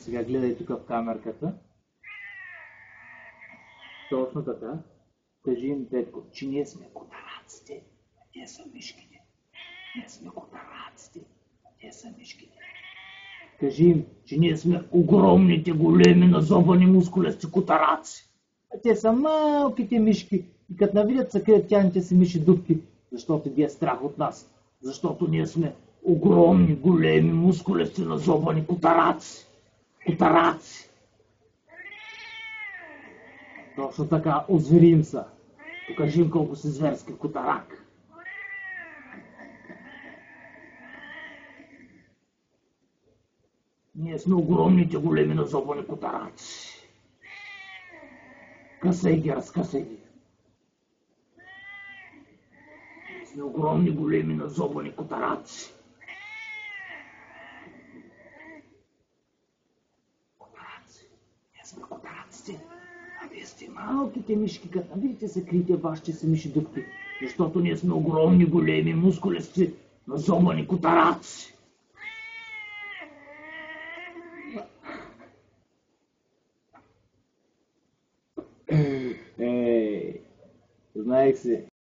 сега гледай тук в камерката. Точно така. Кажи им, Петко, че ние сме котараците, а те са мишките. Ние сме котараците, а те са мишките. Кажи им, че ние сме огромните, големи, назобани, мускулести котараци. А те са малките мишки. И като навидят са крият тяните си миши дупки, защото ги е страх от нас. Защото ние сме огромни, големи, мускулести, назобани котараци. Котараци. Точно така, озвери им са. Покажи им колко си зверски котарак. Ние сме огромните, големи, назобани котараци. Късай ги, разкъсай ги. Ние сме огромни, големи, назобани котараци. Котараци. Ние сме котараците. А вие сте малките мишки, като видите се криете вашите си миши дупки. Защото ние сме огромни, големи, мускулести, назобани котараци. Ей, знаех си.